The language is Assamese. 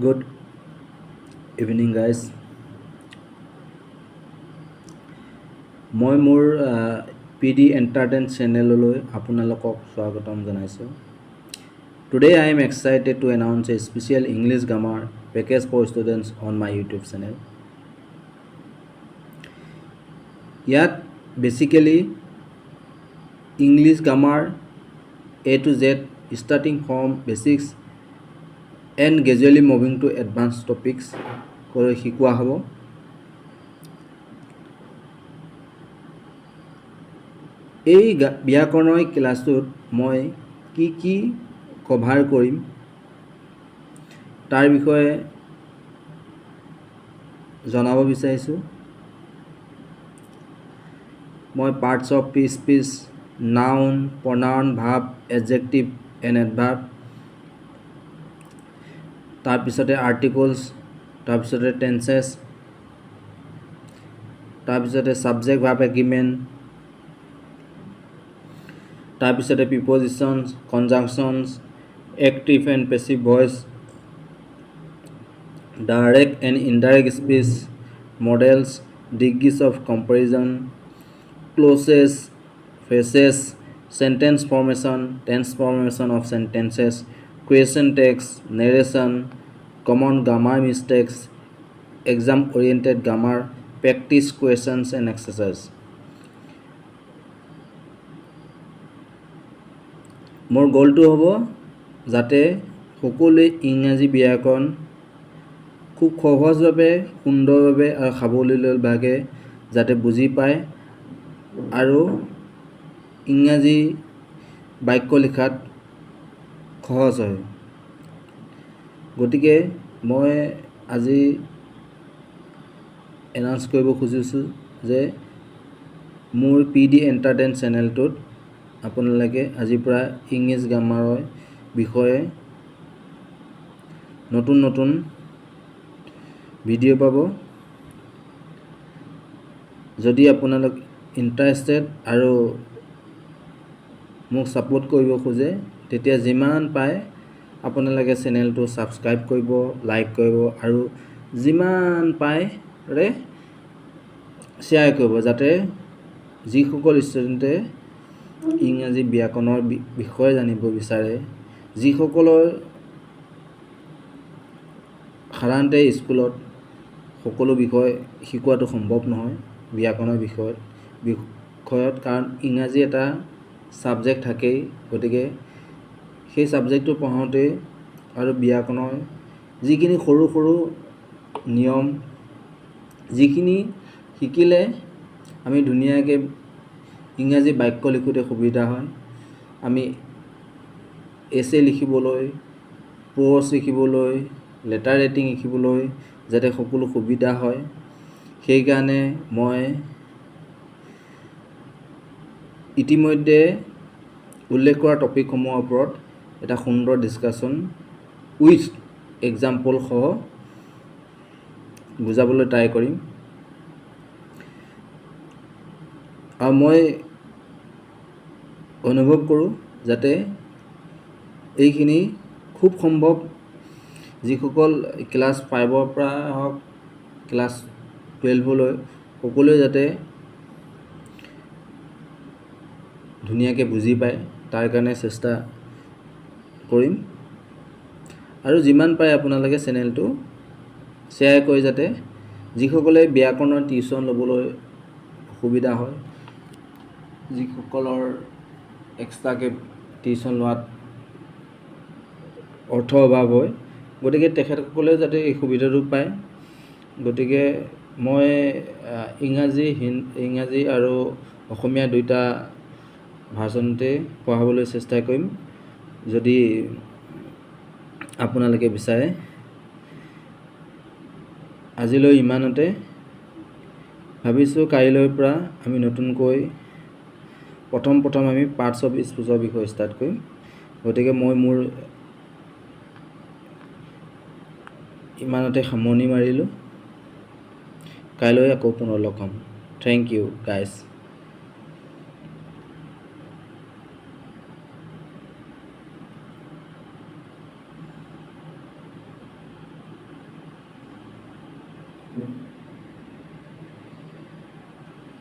Good evening, guys. মই মোৰ PD Entertain চেনেললৈ আপোনালোকক স্বাগতম জনাইছোঁ। Today I am excited to announce a special English grammar package for students on my YouTube channel. ইয়াত basically English grammar A to Z starting from basics and gradually moving to advanced topics কৰি শিকোৱা হ'ব। এই ব্যাকৰণৰ ক্লাছটোত মই কি কভাৰ কৰিম তাৰ বিষয়ে জনাব বিচাৰিছোঁ। মই parts of speech, noun, pronoun, verb, adjective and adverb, তাৰপিছতে আৰ্টিকলছ, তাৰপিছতে টেন্সেছ, তাৰপিছতে ছাবজেক্ট ভাৰ্ব এগ্ৰিমেণ্ট, তাৰপিছতে prepositions, conjunctions, active and passive voice, direct and indirect speech, modals, degrees of comparison, clauses, phrases, sentence formation, transformation of sentences, question text, narration, common grammar mistakes, exam oriented grammar, practice questions and exercise. মোৰ গোলটো হ'ব যাতে সকলোৱে ইংৰাজী ব্যাকৰণ খুব সহজভাৱে, সুন্দৰভাৱে আৰু সাৱলীলভাৱে যাতে বুজি পায় আৰু ইংৰাজী বাক্য লিখাত সহজ হয়। গতিকে মই আজি এনাউন্স কৰিব খুজিছোঁ যে মোৰ PD Entertain চেনেলটোত আপোনালোকে আজিৰ পৰা ইংলিছ গ্ৰামাৰৰ বিষয়ে নতুন ভিডিঅ' পাব। যদি আপোনালোক ইণ্টাৰেষ্টেড আৰু মোক ছাপোৰ্ট কৰিব খোজে তেতিয়া যিমান পায় আপোনালোকে চেনেলটো ছাবস্ক্ৰাইব কৰিব, লাইক কৰিব আৰু যিমান পাৰে শ্বেয়াৰ কৰিব যাতে যিসকল ষ্টুডেণ্টে ইংৰাজী ব্যাকৰণৰ বিষয়ে জানিব বিচাৰে, যিসকলৰ সাধাৰণতে স্কুলত সকলো বিষয় শিকোৱাটো সম্ভৱ নহয় ব্যাকৰণৰ বিষয়ত, কাৰণ ইংৰাজী এটা ছাবজেক্ট থাকেই। গতিকে সেই ছাবজেক্টটো পঢ়াওঁতে আৰু ব্যাকৰণৰ যিখিনি সৰু নিয়ম যিখিনি শিকিলে আমি ধুনীয়াকৈ ইংৰাজী বাক্য লিখোঁতে সুবিধা হয়, আমি এছে লিখিবলৈ, প্ৰ'জ লিখিবলৈ, লেটাৰ ৰাইটিং লিখিবলৈ যাতে সকলো সুবিধা হয়, সেইকাৰণে মই ইতিমধ্যে উল্লেখ কৰা টপিকসমূহৰ ওপৰত এটা সুন্দৰ ডিছকাশ্যন উইথ এক্সাম্পল সহ বুজাবলৈ ট্ৰাই কৰিম। আৰু মই অনুভৱ কৰোঁ যাতে এইখিনি খুব সম্ভৱ যিসকল ক্লাছ 5ৰ পৰা হওক ক্লাছ 12লৈ সকলোৱে যাতে ধুনীয়াকৈ বুজি পায় তাৰ কাৰণে চেষ্টা কৰিম। আৰু যিমান পাৰে আপোনালোকে চেনেলটো শ্বেয়াৰ কৰি যাতে যিসকলে ব্যাকৰণৰ টিউশ্যন ল'বলৈ অসুবিধা হয়, যিসকলৰ এক্সট্ৰাকৈ টিউশ্যন লোৱাত অৰ্থৰ অভাৱ হয়, গতিকে তেখেতসকলেও যাতে এই সুবিধাটো পায়। গতিকে মই ইংৰাজী আৰু অসমীয়া দুইটা ভাৰ্চনতে পঢ়াবলৈ চেষ্টা কৰিম যদি আপোনালোকে বিচাৰে। আজিলৈ ইমানতে, ভাবিছোঁ কাইলৈৰ পৰা আমি নতুনকৈ প্ৰথম আমি পাৰ্টছ অফ স্পীচৰ বিষয়ে ষ্টাৰ্ট কৰিম। গতিকে মই মোৰ ইমানতে সামৰণি মাৰিলোঁ, কাইলৈ আকৌ পুনৰ লগ হ'ম। Thank you guys.